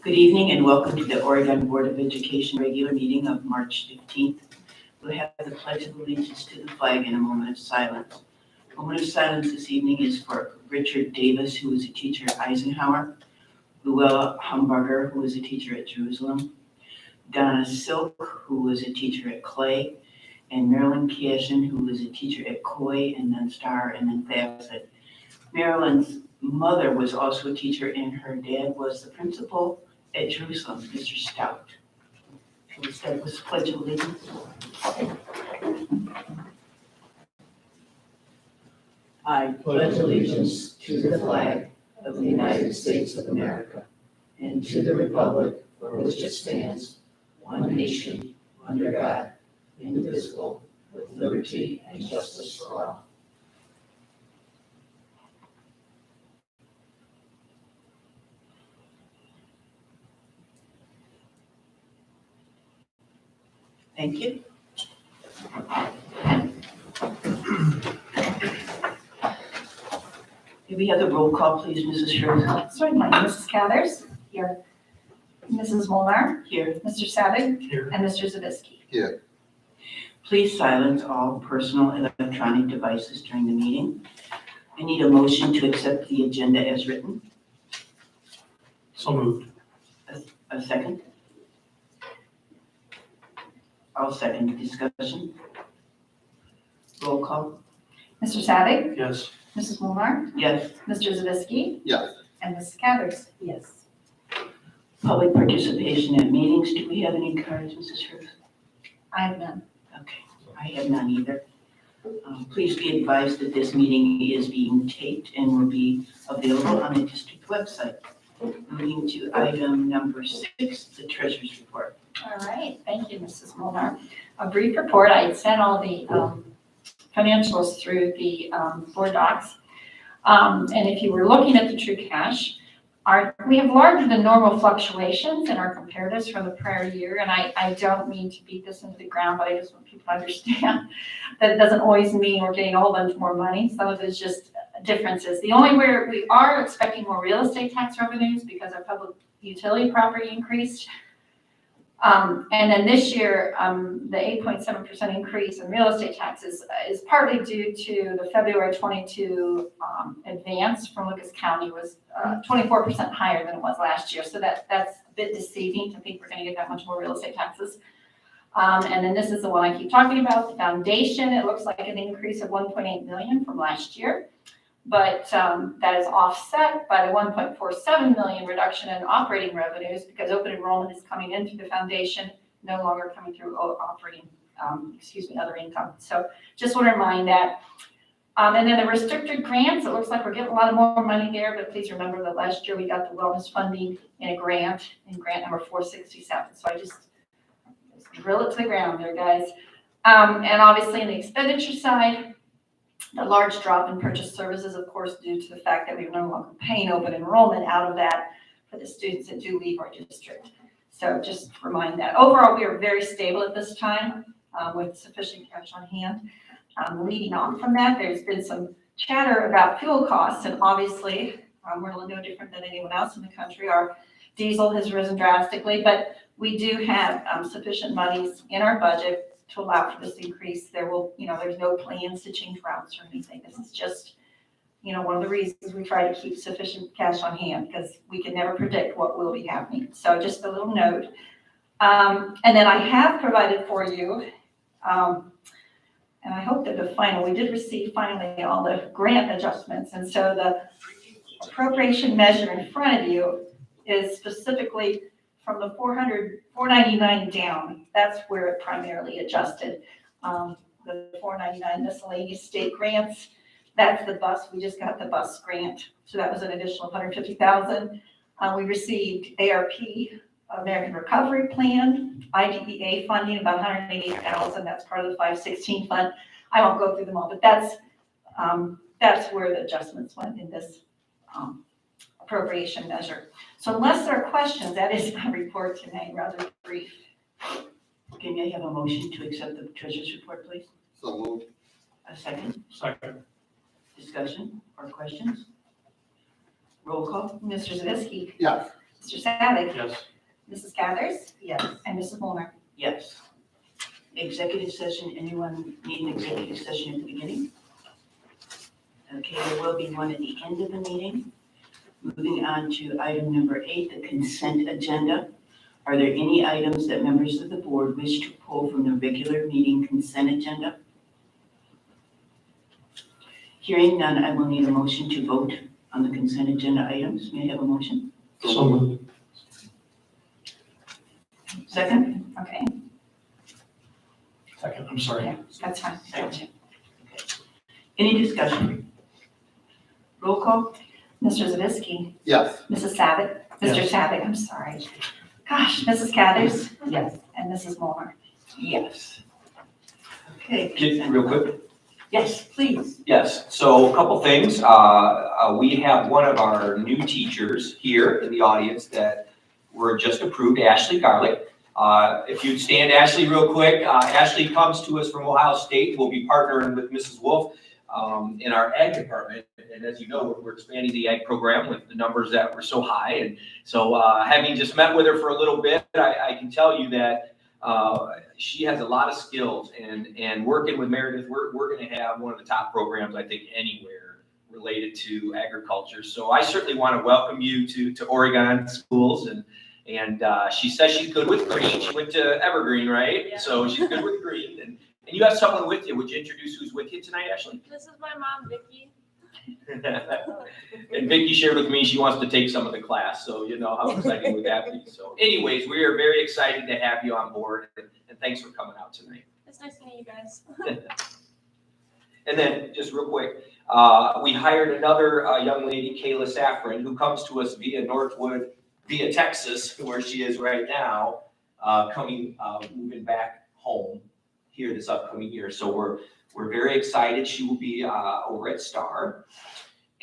Good evening and welcome to the Oregon Board of Education regular meeting of March 15th. We'll have the Pledge of Allegiance to the flag and a moment of silence. A moment of silence this evening is for Richard Davis, who was a teacher at Eisenhower, Luella Humberger, who was a teacher at Jerusalem, Donna Silk, who was a teacher at Clay, and Marilyn Cashin, who was a teacher at Coy and then Starr and then Facet. Marilyn's mother was also a teacher and her dad was the principal at Jerusalem, Mr. Stout. Shall we start with the Pledge of Allegiance? I pledge allegiance to the flag of the United States of America and to the republic for which it stands, one nation, under God, indivisible, with liberty and justice for all. Thank you. May we have the roll call, please, Mrs. Scherzer? Certainly. Mrs. Cathers? Here. Mrs. Molnar? Here. Mr. Savick? Here. And Mr. Zavisky? Here. Please silence all personal electronic devices during the meeting. I need a motion to accept the agenda as written. So moved. A second? I'll second the discussion. Roll call? Mr. Savick? Yes. Mrs. Molnar? Yes. Mr. Zavisky? Yes. And Mrs. Cathers? Yes. Public participation at meetings. Do we have any cards, Mrs. Scherzer? I have none. Okay, I have none either. Please be advised that this meeting is being taped and will be available on the district website. Moving to item number 6, the treasurer's report. All right. Thank you, Mrs. Molnar. A brief report. I had sent all the financials through the board docs. And if you were looking at the true cash, we have larger than normal fluctuations in our comparatives from the prior year. And I don't mean to beat this into the ground, but I just want people to understand that it doesn't always mean we're getting a whole bunch more money. Some of it's just differences. The only where we are expecting more real estate tax revenues because our public utility property increased. And then this year, the 8.7% increase in real estate taxes is partly due to the February 22 advance from Lucas County was 24% higher than it was last year. So that's a bit deceiving to think we're going to get that much more real estate taxes. And then this is the one I keep talking about, the foundation. It looks like an increase of 1.8 million from last year. But that is offset by the 1.47 million reduction in operating revenues because open enrollment is coming in through the foundation, no longer coming through operating, other income. So just want to remind that. And then the restricted grants, it looks like we're getting a lot of more money there, but please remember that last year we got the wellness funding in a grant, in grant number 467. So I just drill it to the ground there, guys. And obviously in the expenditure side, the large drop in purchase services, of course, due to the fact that we're no longer paying open enrollment out of that for the students that do leave our district. So just remind that. Overall, we are very stable at this time with sufficient cash on hand. Leading on from that, there's been some chatter about fuel costs, and obviously, we're no different than anyone else in the country. Our diesel has risen drastically, but we do have sufficient monies in our budget to allow for this increase. There will, there's no plans to change routes or anything. This is just, one of the reasons we try to keep sufficient cash on hand because we can never predict what will be happening. So just a little note. And then I have provided for you, and I hope that we did receive finally all the grant adjustments. And so the appropriation measure in front of you is specifically from the 499 down. That's where it primarily adjusted. The 499 miscellaneous state grants, that's the bus. We just got the bus grant. So that was an additional 150,000. We received ARP, American Recovery Plan, IDEA funding, about 180,000. That's part of the 516 fund. I won't go through them all, but that's where the adjustments went in this appropriation measure. So unless there are questions, that is my report tonight, rather brief. Can I have a motion to accept the treasurer's report, please? So moved. A second? Second. Discussion or questions? Roll call? Mr. Zavisky. Yes. Mr. Savick. Yes. Mrs. Cathers. Yes. And Mrs. Molnar. Yes. Executive session, anyone need an executive session at the beginning? Okay, there will be one at the end of the meeting. Moving on to item number 8, the consent agenda. Are there any items that members of the board wish to pull from the regular meeting consent agenda? Hearing none, I will need a motion to vote on the consent agenda items. May I have a motion? So moved. Second? Okay, Second, I'm sorry. yeah, that's fine. Gotcha. Any discussion? Roll call? Mr. Zavisky. Yes. Mrs. Savick. Mr. Yes. Savick, I'm sorry. Gosh, Mrs. Cathers. Yes. And Mrs. Molnar. Yes. Okay. Just real quick. Yes, please. Yes, so a couple things. We have one of our new teachers here in the audience that were just approved, Ashley Garlick. If you'd stand, Ashley, real quick. Ashley comes to us from Ohio State. We'll be partnering with Mrs. Wolf in our ag department. And as you know, we're expanding the ag program with the numbers that were so high. And so having just met with her for a little bit, I can tell you that she has a lot of skills, and working with Meredith, we're going to have one of the top programs, I think, anywhere related to agriculture. So I certainly want to welcome you to Oregon schools, and she says she's good with green. She went to Evergreen, right? Yeah. So she's good with green, and you have someone with you. Would you introduce who's with you tonight, Ashley? This is my mom, Vicky. And Vicki shared with me she wants to take some of the class, so you know how exciting would that be. So anyways, we are very excited to have you on board, and thanks for coming out tonight. It's nice to meet you guys. And then, just real quick, we hired another young lady, Kayla Safran, who comes to us via Texas, where she is right now, moving back home here this upcoming year. So we're very excited. She will be over at Star.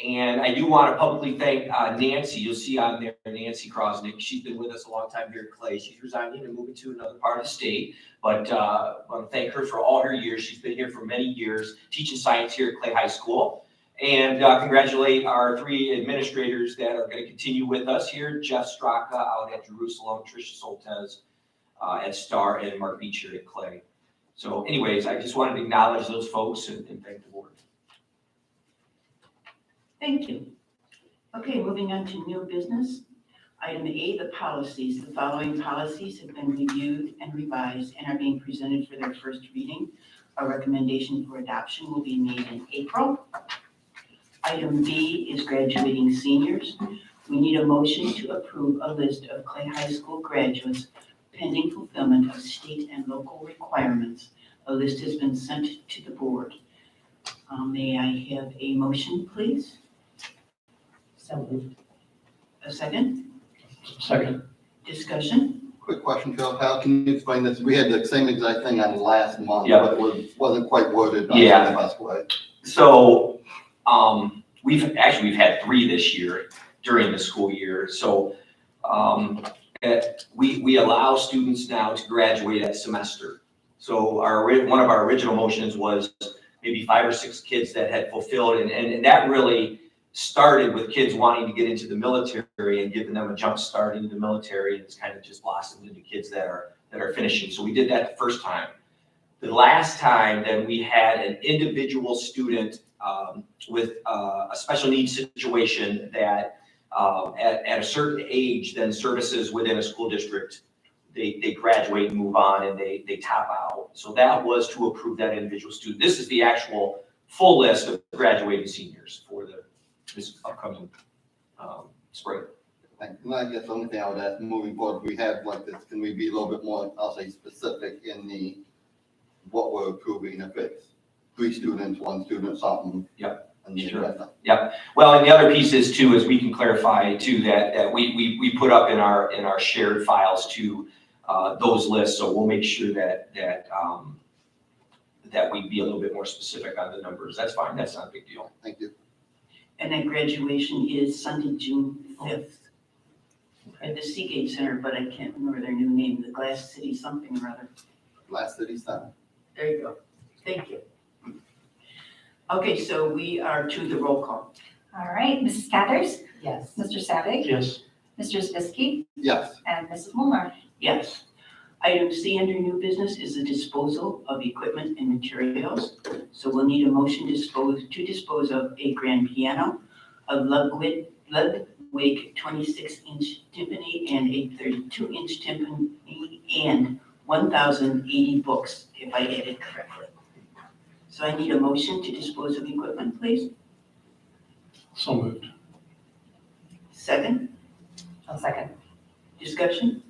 And I do want to publicly thank Nancy. You'll see on there Nancy Krosnick. She's been with us a long time here at Clay. She's resigning and moving to another part of the state. But I want to thank her for all her years. She's been here for many years, teaching science here at Clay High School. And congratulate our 3 administrators that are going to continue with us here. Jeff Straka out at Jerusalem, Tricia Soltez at Star, and Mark Beecher at Clay. So anyways, I just wanted to acknowledge those folks and thank the board. Thank you. Okay, moving on to new business. Item A, the policies. The following policies have been reviewed and revised and are being presented for their first reading. A recommendation for adoption will be made in April. Item B is graduating seniors. We need a motion to approve a list of Clay High School graduates pending fulfillment of state and local requirements. A list has been sent to the board. May I have a motion, please? So moved. A second? Second. Discussion? Quick question, Phil. How can you explain this? We had the same exact thing on last month, Yeah. but it wasn't quite worded on Yeah. the best way. So we've had 3 this year during the school year. So we allow students now to graduate at semester. So one of our original motions was maybe 5 or 6 kids that had fulfilled, and that really started with kids wanting to get into the military and giving them a jump start into the military, and it's kind of just blossomed into kids that are finishing. So we did that the first time. The last time, then we had an individual student with a special needs situation that at a certain age, then services within a school district, they graduate and move on, and they top out. So that was to approve that individual student. This is the actual full list of graduating seniors for this upcoming spring. Thank you. And I guess the only thing I would ask, moving forward, we have like this, can we be a little bit more, I'll say, specific in what we're approving? If it's 3 students, 1 student, something. Yep. And the Sure. rest. Well, and the other piece is too, is we can clarify too, that we put up in our shared files to those lists. So we'll make sure that we be a little bit more specific on the numbers. That's fine. That's not a big deal. Thank you. And then graduation is Sunday, June 5th at the Seagate Center, but I can't remember their new name, the Glass City something or other. Last city time. There you go. Thank you. Okay, so we are to the roll call. All right, Mrs. Cathers. Yes. Mr. Savick. Yes. Mr. Zavisky, Yes. and Mrs. Molnar. Yes. Item C under new business is the disposal of equipment and materials. So we'll need a motion to dispose of a grand piano, a Ludwig 26-inch timpani and a 32-inch timpani and 1,080 books, if I added correctly. So I need a motion to dispose of equipment, please. So moved. Second, I'll second. discussion?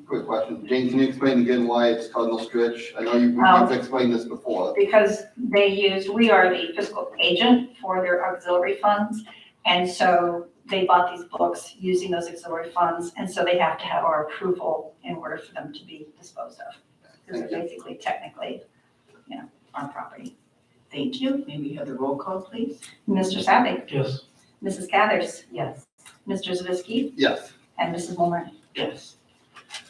Quick question. Jane, can you explain again why it's Cardinal Stritch? I know you've explained this before. Because we are the fiscal agent for their auxiliary funds. And so they bought these books using those auxiliary funds. And so they have to have our approval in order for them to be disposed of. Because they're basically, technically, on property. Thank you. May we have the roll call, please? Mr. Savick, Yes. Mrs. Cathers, Yes. Mr. Zavisky, Yes. and Mrs. Molnar. Yes.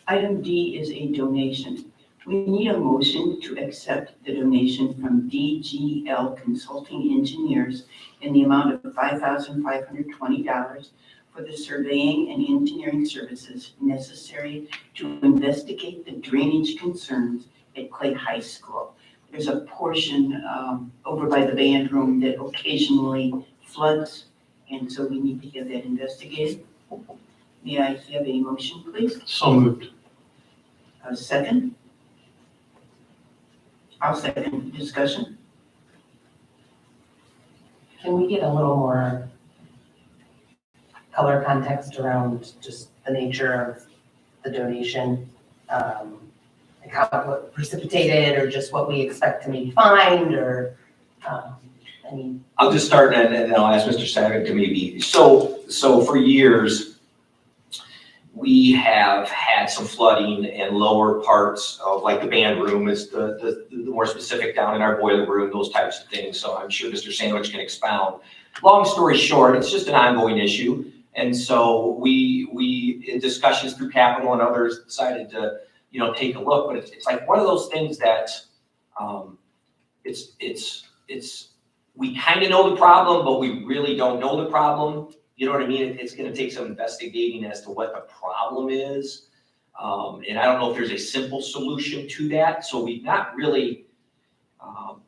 Item D is a donation. We need a motion to accept the donation from DGL Consulting Engineers in the amount of $5,520 for the surveying and engineering services necessary to investigate the drainage concerns at Clay High School. There's a portion over by the band room that occasionally floods, and so we need to get that investigated. May I have a motion, please? So moved. A second? I'll second. Discussion? Can we get a little more color context around just the nature of the donation? Like how what precipitated, or just what we expect to maybe find, or any? I'll just start and then I'll ask Mr. Savick to maybe, so for years, we have had some flooding in lower parts of, like the band room is the more specific, down in our boiler room, those types of things. So I'm sure Mr. Sandwich can expound. Long story short, it's just an ongoing issue. And so we in discussions through capital and others decided to, take a look, but it's like one of those things that we kind of know the problem, but we really don't know the problem. You know what I mean? It's going to take some investigating as to what the problem is. And I don't know if there's a simple solution to that. So we've not really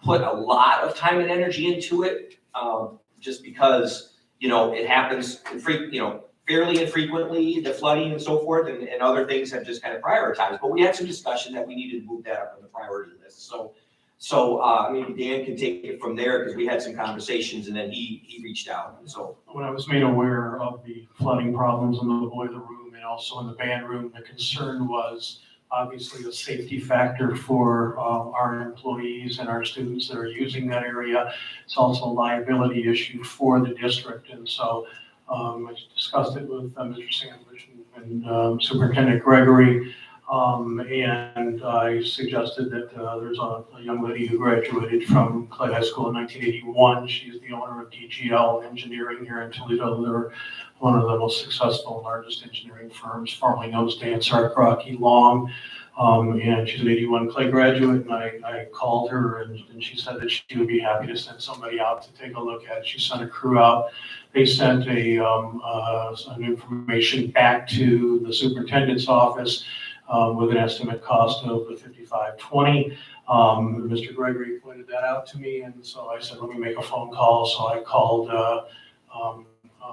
put a lot of time and energy into it, just because, it happens, fairly infrequently, the flooding and so forth, and other things have just kind of prioritized. But we had some discussion that we needed to move that up on the priority list. So maybe Dan can take it from there, because we had some conversations and then he reached out. And so When I was made aware of the flooding problems in the boiler room and also in the band room, the concern was obviously a safety factor for our employees and our students that are using that area. It's also a liability issue for the district. And so I discussed it with Mr. Sandwich and Superintendent Gregory. And I suggested that there's a young lady who graduated from Clay High School in 1981. She's the owner of DGL Engineering here in Toledo. They're one of the most successful and largest engineering firms, formerly known as Dan Sarkrocki Long. And she's an 81 Clay graduate, and I called her and she said that she would be happy to send somebody out to take a look at it. She sent a crew out. They sent some information back to the superintendent's office with an estimate cost of $5520. Mr. Gregory pointed that out to me, and so I said, let me make a phone call. So I called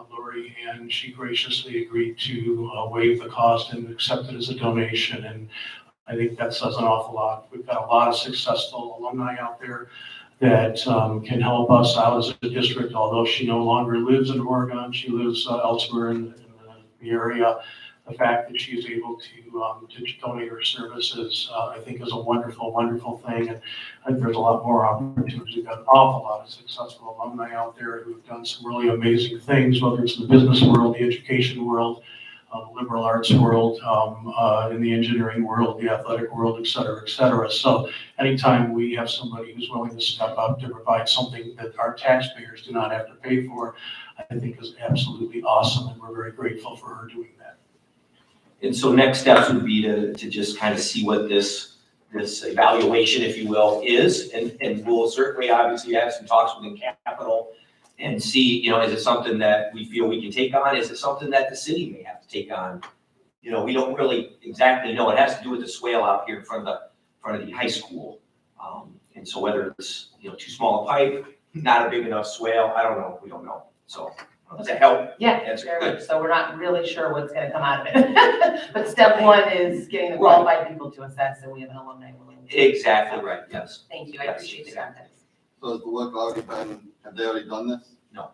Lori, and she graciously agreed to waive the cost and accept it as a donation. And I think that says an awful lot. We've got a lot of successful alumni out there that can help us out as a district. Although she no longer lives in Oregon, she lives elsewhere in the area. The fact that she is able to donate her services, I think, is a wonderful, wonderful thing. And I think there's a lot more opportunities. We've got an awful lot of successful alumni out there who've done some really amazing things, whether it's in the business world, the education world, the liberal arts world, in the engineering world, the athletic world, et cetera, et cetera. So anytime we have somebody who's willing to step up to provide something that our taxpayers do not have to pay for, I think is absolutely awesome. And we're very grateful for her doing that. And so next steps would be to just kind of see what this evaluation, if you will, is. And we'll certainly obviously have some talks within capital and see, is it something that we feel we can take on? Is it something that the city may have to take on? We don't really exactly know. It has to do with the swale out here in front of the high school. And so whether it's, too small a pipe, not a big enough swale, I don't know. We don't know. So does that help? Yeah, Answer. very Good. much. So we're not really sure what's gonna come out of it. But step one is getting the qualified people to assess, and we have an alumni willing to. Exactly right, yes. Thank you, I Yes, appreciate the exactly. context. So has the work already been, have they already done this? No.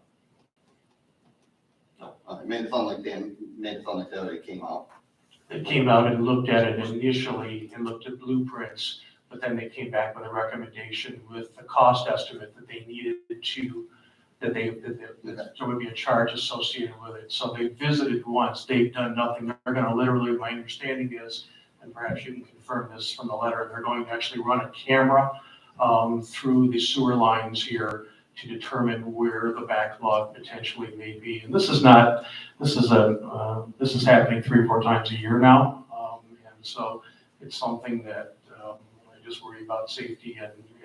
It made it sound like they already came out. They came out and looked at it initially and looked at blueprints, but then they came back with a recommendation with the cost estimate that they needed to, that there would be a charge associated with it. So they visited once, they've done nothing. They're gonna literally, my understanding is, and perhaps you can confirm this from the letter, they're going to actually run a camera through the sewer lines here to determine where the backlog potentially may be. And this is happening 3 or 4 times a year now. And so it's something that I just worry about safety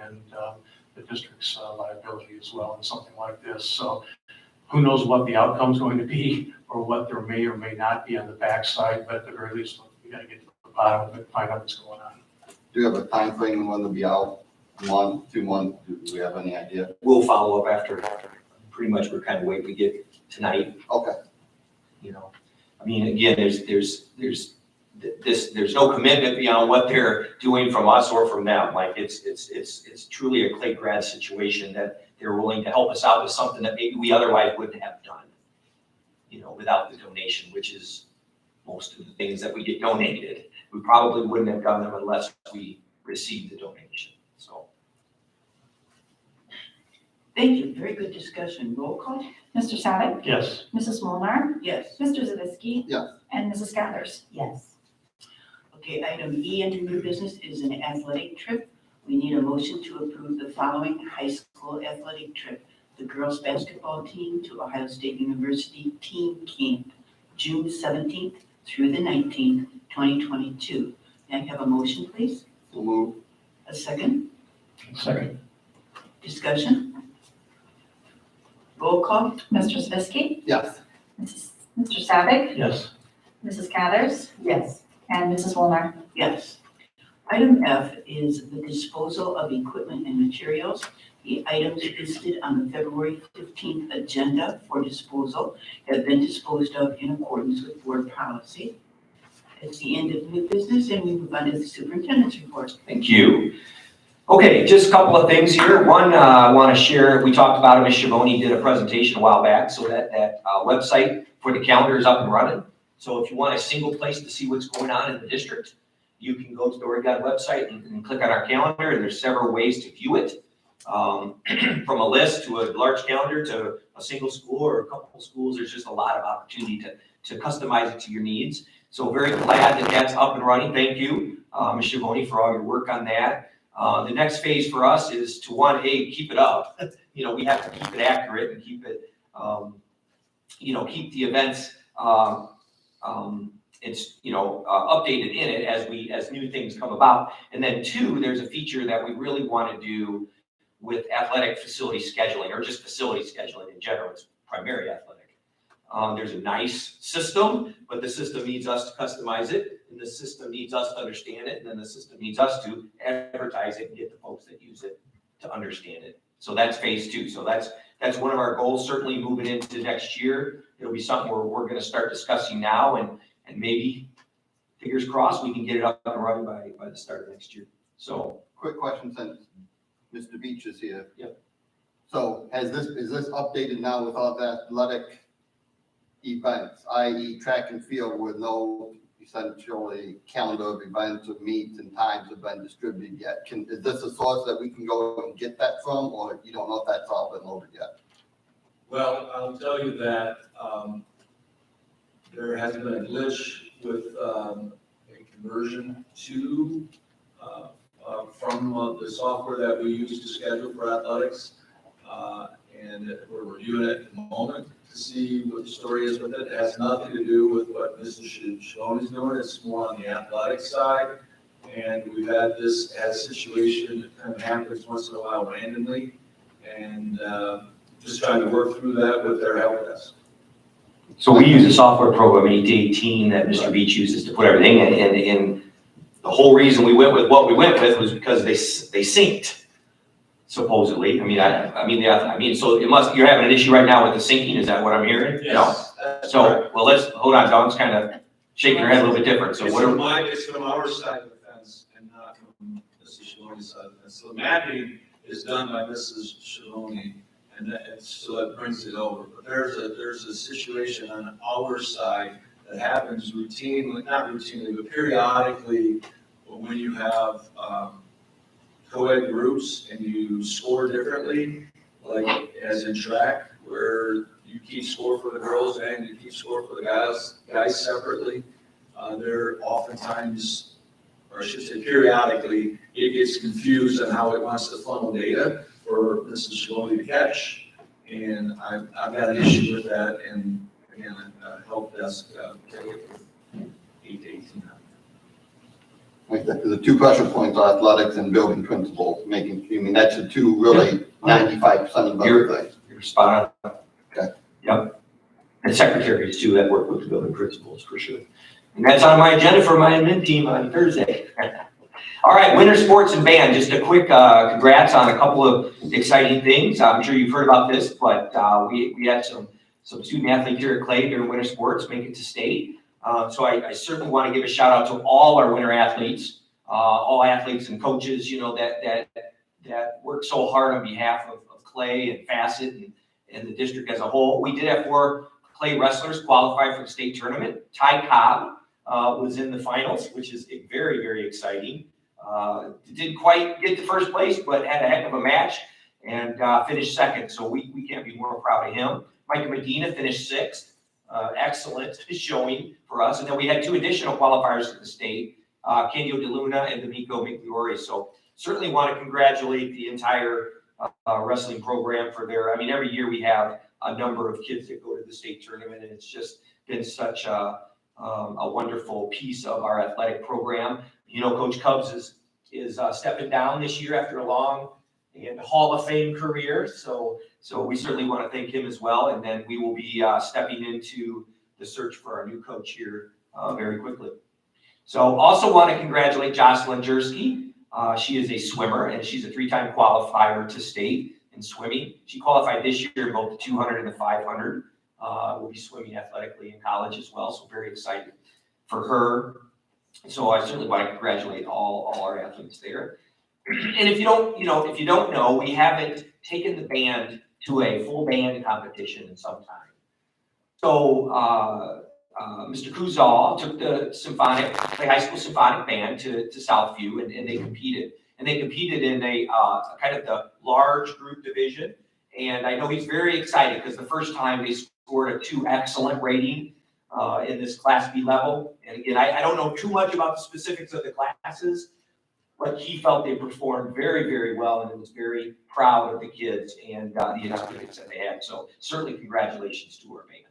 and the district's liability as well in something like this. So who knows what the outcome's going to be or what there may or may not be on the backside, but at the very least, we gotta get to the bottom of it, find out what's going on. Do you have a time frame when they'll be out? 1 month, 2 months? Do we have any idea? We'll follow up after. Pretty much we're kind of waiting to get tonight. Okay. I mean, again, there's no commitment beyond what they're doing from us or from them. Like it's truly a clay grad situation that they're willing to help us out with something that maybe we otherwise wouldn't have done, without the donation, which is most of the things that we get donated. We probably wouldn't have done them unless we received the donation, so. Thank you, very good discussion. Roll call? Mr. Savick. Yes. Mrs. Molnar. Yes. Mr. Zavisky. Yes. And Mrs. Cathers. Yes. Okay, item E under new business is an athletic trip. We need a motion to approve the following high school athletic trip. The girls' basketball team to Ohio State University Team Camp, June 17th through the 19th, 2022. May I have a motion, please? So move. A second? Second. Discussion? Roll call? Mr. Zavisky. Yes. Mr. Savick. Yes. Mrs. Cathers. Yes. And Mrs. Molnar. Yes. Item F is the disposal of equipment and materials. The items listed on the February 15th agenda for disposal have been disposed of in accordance with board policy. It's the end of new business, and we move on to the superintendent's report. Thank you. Okay, just a couple of things here. One, I want to share, we talked about it, Ms. Schiavone did a presentation a while back, so that website for the calendar is up and running. So if you want a single place to see what's going on in the district, you can go to the Oregon website and click on our calendar, and there's several ways to view it. From a list to a large calendar to a single school or a couple of schools, there's just a lot of opportunity to customize it to your needs. So very glad that that's up and running. Thank you, Ms. Schiavone, for all your work on that. The next phase for us is to keep it up. We have to keep it accurate and keep it, keep the events, updated in it as new things come about. And then 2, there's a feature that we really want to do with athletic facility scheduling, or just facility scheduling in general. It's primary athletic. There's a nice system, but the system needs us to customize it, and the system needs us to understand it, and then the system needs us to advertise it and get the folks that use it to understand it. So that's phase 2. So that's one of our goals, certainly moving into next year. It'll be something we're going to start discussing now, and maybe, fingers crossed, we can get it up and running by the start of next year. So. Quick question since Mr. Beach is here. Yep. So is this updated now with all the athletic events, i.e. track and field, with no essentially calendar of events or meets and times have been distributed yet? Is this a source that we can go and get that from, or you don't know if that's all been loaded yet? Well, I'll tell you that there has been a glitch with a conversion to from the software that we use to schedule for athletics, and we're reviewing it at the moment to see what the story is with it. It has nothing to do with what Mrs. Schiavone is doing. It's more on the athletic side, and we've had this situation that kind of happens once in a while randomly, and just trying to work through that with their help desk. So we use a software program, 818, that Mr. Beach uses to put everything in, and the whole reason we went with what we went with was because they synced, supposedly. I mean, so you're having an issue right now with the syncing, is that what I'm hearing? Yes. No. So, well, hold on, Dawn's kind of shaking her head a little bit different, so It's what it's from our side of the fence and not from Mrs. Shaloni's side of the fence. So the mapping is done by Mrs. Shaloni, and so that brings it over. But there's a situation on our side that happens routinely, not routinely, but periodically when you have co-ed groups and you score differently, like as in track, where you keep score for the girls and you keep score for the guys separately. There oftentimes, or I should say periodically, it gets confused on how it wants to funnel data for Mrs. Shaloni to catch. And I've got an issue with that, and again, help desk, take it with 8 to 18. Like the two pressure points are athletics and building principles, that's the two really 95% of other things. you're spot on. Okay. Yep. And secretaries too, that work with the building principals for sure. And that's on my agenda for my admin team on Thursday. All right, winter sports and band, just a quick congrats on a couple of exciting things. I'm sure you've heard about this, but we had some student athletes here at Clay during winter sports make it to state. So I certainly want to give a shout out to all our winter athletes, all athletes and coaches, that work so hard on behalf of Clay and Facet and the district as a whole. We did have 4 Clay wrestlers qualify for the state tournament. Ty Cobb was in the finals, which is very, very exciting. Didn't quite get to first place, but had a heck of a match and finished second. So we can't be more proud of him. Micah Medina finished 6th. Excellent showing for us. And then we had 2 additional qualifiers to the state, Kenyo DeLuna and D'Amico Migliori. So certainly want to congratulate the entire wrestling program for every year we have a number of kids that go to the state tournament, and it's just been such a wonderful piece of our athletic program. Coach Cubs is stepping down this year after a long and Hall of Fame career. So we certainly want to thank him as well. And then we will be stepping into the search for our new coach here very quickly. So also want to congratulate Jocelyn Jersky. She is a swimmer, and she's a 3-time qualifier to state in swimming. She qualified this year in both the 200 and the 500. Will be swimming athletically in college as well. So very excited for her. So I certainly want to congratulate all our athletes there. And if you don't know, we haven't taken the band to a full band competition in some time. So Mr. Kuzal took the Clay High School Symphonic Band to Southview, and they competed. And they competed in a kind of the large group division. And I know he's very excited because the first time they scored a 2 excellent rating in this Class B level. And again, I don't know too much about the specifics of the classes, but he felt they performed very, very well and was very proud of the kids and the activities that they had. So certainly congratulations to our band.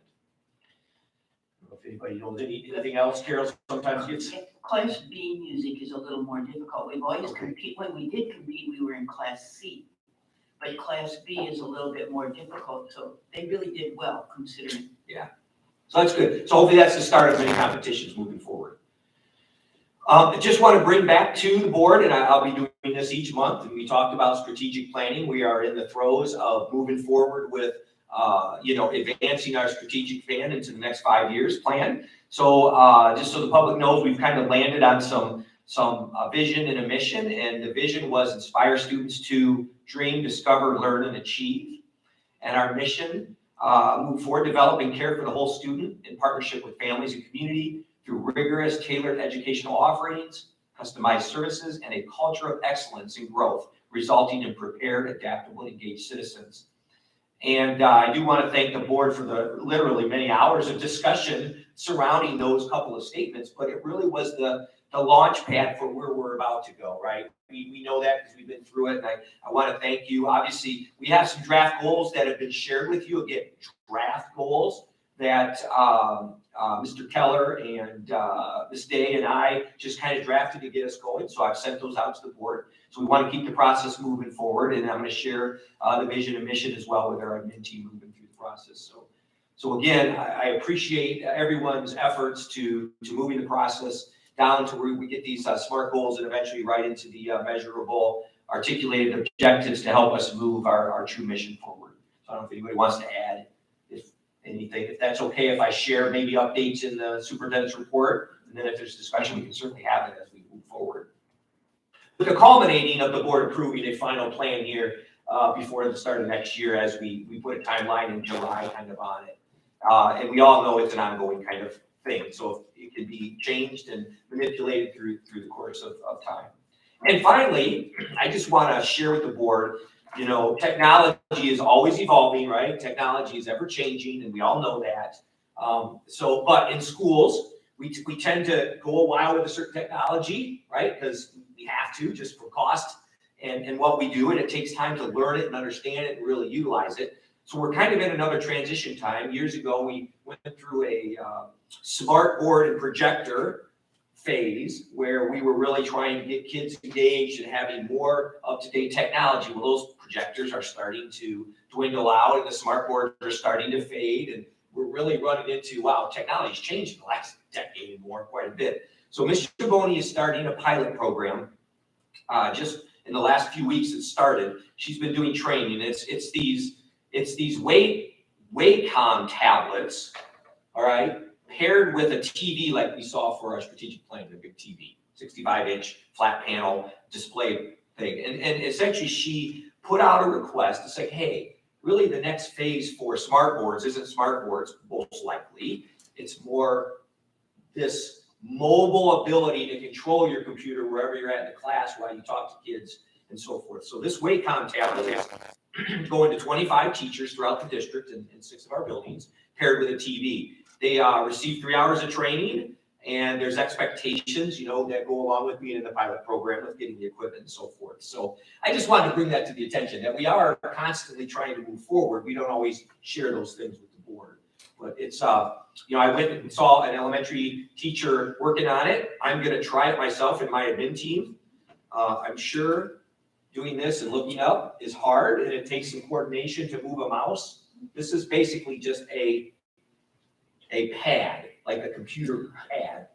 I don't know if anybody knows anything else. Carol sometimes gets. Class B music is a little more difficult. We've always compete. When we did compete, we were in Class C. But Class B is a little bit more difficult. So they really did well considering. Yeah. So that's good. So hopefully that's the start of many competitions moving forward. I just want to bring back to the board, and I'll be doing this each month, and we talked about strategic planning. We are in the throes of moving forward with, advancing our strategic plan into the next 5 years plan. So just so the public knows, we've kind of landed on some vision and a mission, and the vision was inspire students to dream, discover, learn, and achieve. And our mission, move forward, develop and care for the whole student in partnership with families and community, through rigorous, tailored educational offerings, customized services, and a culture of excellence and growth, resulting in prepared, adaptable, engaged citizens. And I do want to thank the board for the literally many hours of discussion surrounding those couple of statements, but it really was the launch pad for where we're about to go, right? We know that because we've been through it, and I want to thank you. Obviously, we have some draft goals that have been shared with you. Again, draft goals that Mr. Keller and Ms. Day and I just kind of drafted to get us going. So I've sent those out to the board. So we want to keep the process moving forward, and I'm going to share the vision and mission as well with our admin team moving through the process. So again, I appreciate everyone's efforts to moving the process down to where we get these SMART goals and eventually right into the measurable, articulated objectives to help us move our true mission forward. So I don't know if anybody wants to add anything. If that's okay, if I share maybe updates in the superintendent's report, and then if there's discussion, we can certainly have it as we move forward. With the culminating of the board approving a final plan here before the start of next year, as we put a timeline in July kind of on it. And we all know it's an ongoing kind of thing, so it can be changed and manipulated through the course of time. And finally, I just want to share with the board, you know, technology is always evolving, right? Technology is ever changing, and we all know that. But in schools, we tend to go a while with a certain technology, right? Because we have to, just for cost and what we do, and it takes time to learn it and understand it and really utilize it. So we're kind of in another transition time. Years ago, we went through a smart board and projector phase where we were really trying to get kids engaged and having more up-to-date technology. Well, those projectors are starting to dwindle out and the smart boards are starting to fade, and we're really running into, wow, technology's changed in the last decade and more, quite a bit. So Ms. Schiavone is starting a pilot program. Just in the last few weeks it started. She's been doing training. It's these Wacom tablets, all right, paired with a TV like we saw for our strategic plan, a big TV, 65-inch flat panel display thing. And essentially she put out a request to say, hey, really the next phase for smart boards isn't smart boards, most likely. It's more this mobile ability to control your computer wherever you're at in the class while you talk to kids and so forth. So this Wacom tablet is going to 25 teachers throughout the district in 6 of our buildings, paired with a TV. They receive 3 hours of training, and there's expectations, you know, that go along with being in the pilot program, with getting the equipment and so forth. So I just wanted to bring that to the attention, that we are constantly trying to move forward. We don't always share those things with the board. But it's, you know, I went and saw an elementary teacher working on it. I'm going to try it myself in my admin team. I'm sure doing this and looking up is hard, and it takes some coordination to move a mouse. This is basically just a pad, like a computer pad,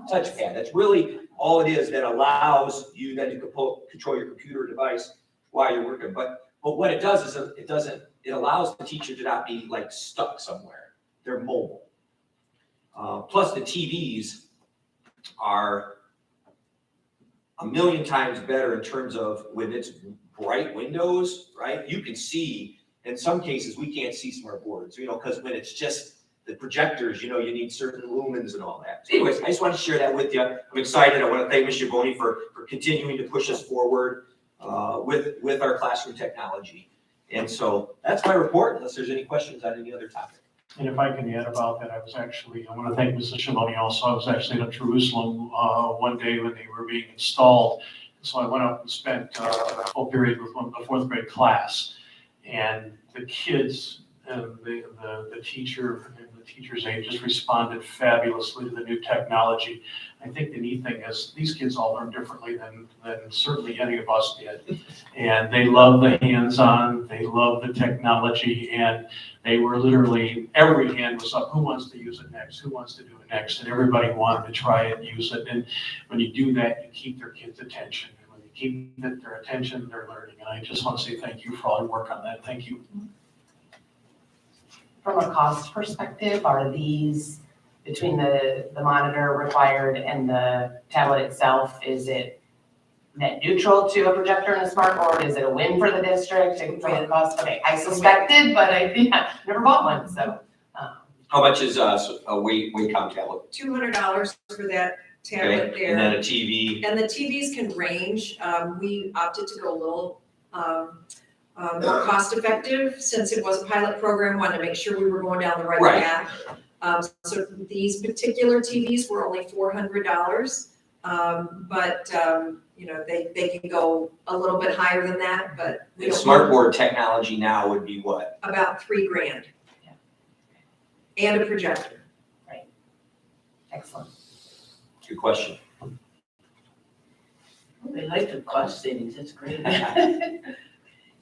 touch pad. That's really all it is that allows you then to control your computer device while you're working. But what it does is it allows the teacher to not be like stuck somewhere. They're mobile. Plus the TVs are a million times better in terms of when it's bright windows, right? You can see, in some cases, we can't see smart boards, you know, because when it's just the projectors, you know, you need certain lumens and all that. So anyways, I just want to share that with you. I'm excited. I want to thank Ms. Schiavone for continuing to push us forward with our classroom technology. And so that's my report, unless there's any questions on any other topic. And if I can add about that, I want to thank Mrs. Schiavone also. I was actually in Jerusalem one day when they were being installed. So I went out and spent a whole period with the 4th grade class. And the kids and the teacher and the teacher's aide just responded fabulously to the new technology. I think the neat thing is these kids all learn differently than certainly any of us did. And they love the hands-on, they love the technology, and they were literally, every hand was up, who wants to use it next, who wants to do it next, and everybody wanted to try it and use it. And when you do that, you keep their kids' attention. And when you keep their attention, they're learning. And I just want to say thank you for all your work on that. Thank you. From a cost perspective, are these, between the monitor required and the tablet itself, is it net neutral to a projector and a smart board? Is it a win for the district from a cost? Okay, I suspected, but I never bought one, so. How much is a Wacom tablet? $200 for that tablet Okay, there. and then a TV. And the TVs can range. We opted to go a little more cost effective since it was a pilot program, wanted to make sure we were going down the right path. So these particular TVs were only $400, but you know, they can go a little bit higher than that, but. And smart board technology now would be what? About $3,000. Yeah. And a projector. Excellent. Good question. They like the cost savings, that's great.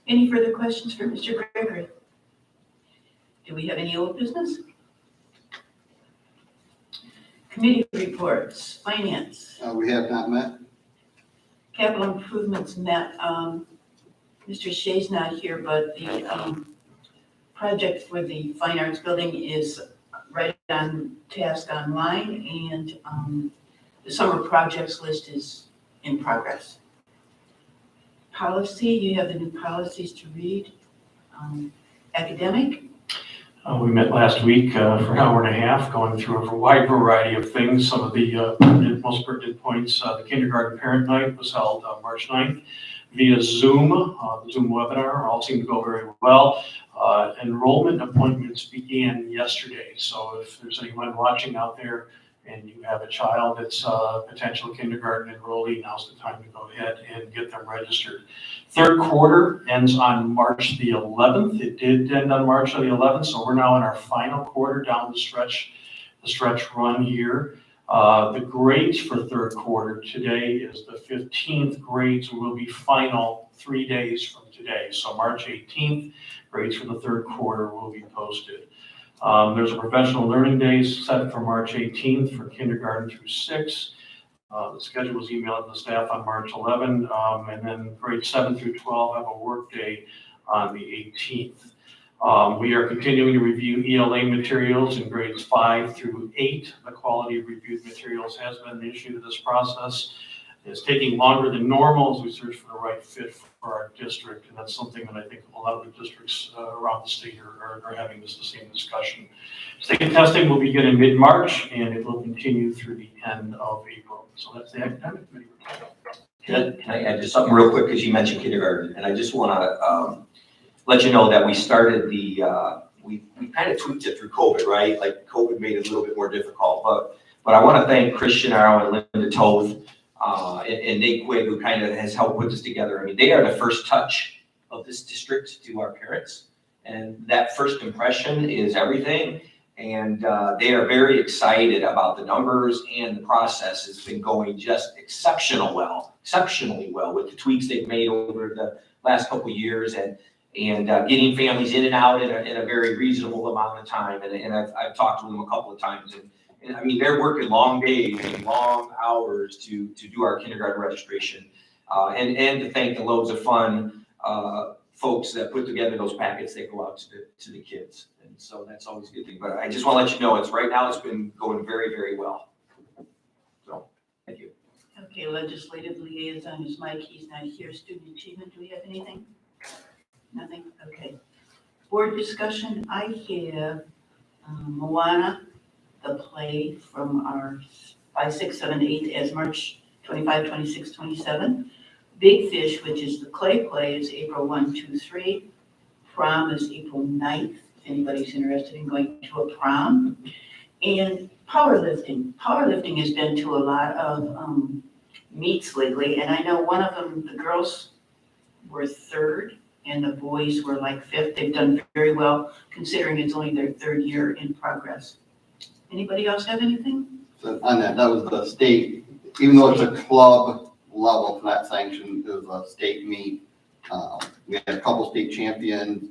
Any further questions for Mr. Gregory? Do we have any old business? Committee reports, finance, We have not met. capital improvements met. Mr. Shea's not here, but the project for the Fine Arts Building is right on task online, and the summer projects list is in progress. Policy, you have the new policies to read. Academic, We met last week for an hour and a half, going through a wide variety of things. Some of the most pertinent points, the kindergarten parent night was held on March 9th via Zoom. The Zoom webinar all seemed to go very well. Enrollment appointments began yesterday. So if there's anyone watching out there and you have a child that's a potential kindergarten enrollee, now's the time to go ahead and get them registered. Third quarter ends on March the 11th. It did end on March the 11th, so we're now in our final quarter down the stretch run here. The grades for third quarter today is the 15th. Grades will be final 3 days from today. So March 18th, grades for the third quarter will be posted. There's a professional learning days set for March 18th for kindergarten through 6. The schedule was emailed to the staff on March 11, and then grades 7 through 12 have a work day on the 18th. We are continuing to review ELA materials in grades 5 through 8. The quality of reviewed materials has been an issue to this process. It's taking longer than normal as we search for the right fit for our district, and that's something that I think a lot of the districts around the state are having the same discussion. State testing will begin in mid-March, and it will continue through the end of April. So that's the academic committee. Can I add just something real quick, because you mentioned kindergarten, and I just want to let you know that we started we kind of tweaked it through COVID, right? Like COVID made it a little bit more difficult, but I want to thank Christian Arrow and Linda Toth and Nate Quigg, who kind of has helped put this together. I mean, they are the first touch of this district to our parents, and that first impression is everything. And they are very excited about the numbers, and the process has been going just exceptionally well with the tweaks they've made over the last couple of years, and getting families in and out in a very reasonable amount of time. And I've talked to them a couple of times, and I mean, they're working long days and long hours to do our kindergarten registration, and to thank the Loads of Fun folks that put together those packets that go out to the kids. And so that's always a good thing. But I just want to let you know, right now it's been going very, very well. So, thank you. okay, legislative liaison is Mike, he's not here. Student achievement, do we have anything? Nothing, okay. Board discussion, I have Moana, the play from our 5, 6, 7, 8 as March 25, 26, 27. Big Fish, which is the clay play, is April 1, 2, 3. Prom is April 9th, if anybody's interested in going to a prom. And powerlifting. Powerlifting has been to a lot of meets lately, and I know one of them, the girls were 3rd and the boys were like 5th. They've done very well considering it's only their 3rd year in progress. Anybody else have anything? So on that was the state, even though it's a club level, for that sanction, it was a state meet. We had a couple state champions,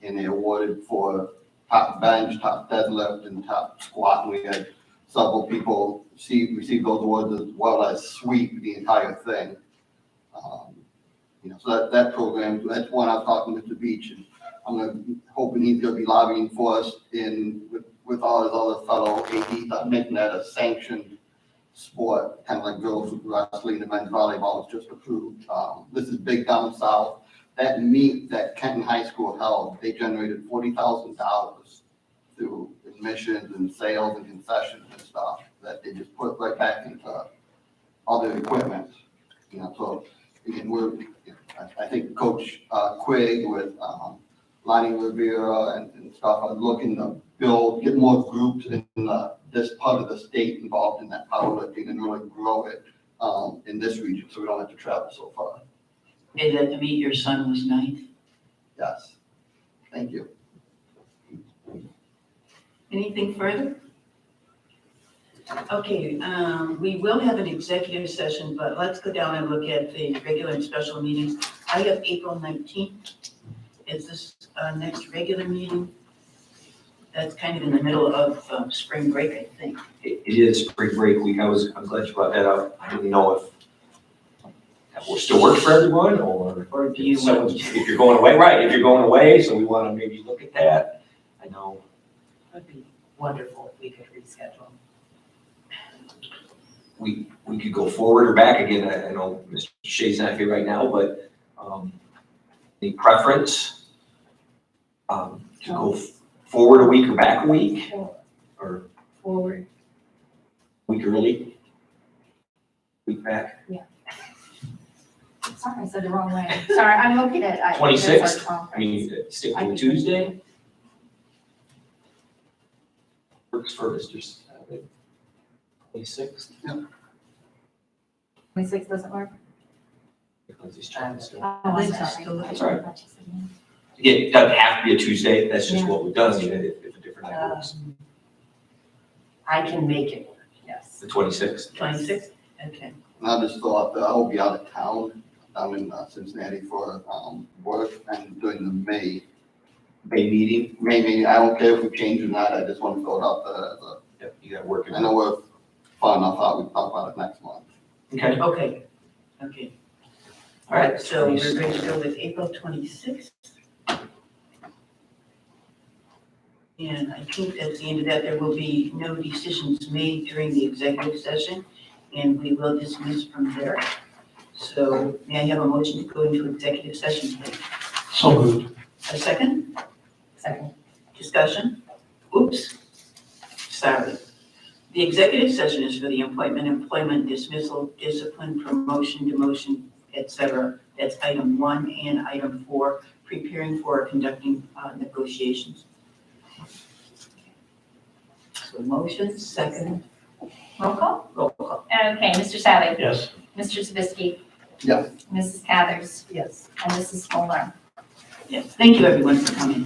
and they awarded for top bench, top deadlift, and top squat. And we had several people receive those awards, as well as sweep the entire thing. So that program, that's one I was talking to Mr. Beach, and I'm hoping he's going to be lobbying for us with all his other fellow ADs, making that a sanctioned sport, kind of like girls wrestling and men's volleyball is just approved. This is big down south. That meet that Kenton High School held, they generated $40,000 through admissions and sales and concessions and stuff that they just put right back into other equipment. So again, I think Coach Quigg with Lonnie Rivera and stuff are looking to get more groups in this part of the state involved in that powerlifting and really grow it in this region, so we don't have to travel so far. Okay, that to meet your son was 9th. Yes. Thank you. Anything further? Okay, we will have an executive session, but let's go down and look at the regular and special meetings. I have April 19th. Is this next regular meeting? That's kind of in the middle of spring break, I think. It is spring break week. I'm glad you brought that up. I didn't know if that will still work for everyone or Or do you so want if you're going away, right, if you're going away, so we want to maybe look at that. I know. Would be wonderful if we could reschedule. We could go forward or back again. I know Mr. Shea's not here right now, but any preference to go forward a week or back a week or Forward. week early? Week back? Sorry, I said the wrong way. Sorry, I'm looking at. 26th? I mean, stick to a Tuesday? Works for Mr. Savage. 26th? 26 doesn't work? Because he's trying to. Oh, I'm Liz is sorry. still- That's all right. Yeah, it doesn't have to be a Tuesday, that's just what we've done, I mean, if a different night works. I can make it work, yes. The 26th? 26th? Okay. And I just thought that I will be out of town. I'm in Cincinnati for work and doing the May Meeting? meeting. I don't care if we change or not. I just want to throw it out there. Yep, you gotta work it. I know we're fun. I thought we'd talk about it next month. Okay. Okay. All right, so we're ready to go with April 26th. And I think at the end of that, there will be no decisions made during the executive session, and we will dismiss from there. So may I have a motion to go into executive session, please? So moved. A second? Second. Discussion? Oops. Sorry. The executive session is for the appointment, employment, dismissal, discipline, promotion, demotion, etc. That's item 1 and item 4, preparing for or conducting negotiations. So motion, second, Roll call? roll call. Okay, Mr. Savage. Yes. Mr. Zavisky. Yes. Mrs. Cathers. Yes. And Mrs. Molnar. Yes, thank you everyone for coming.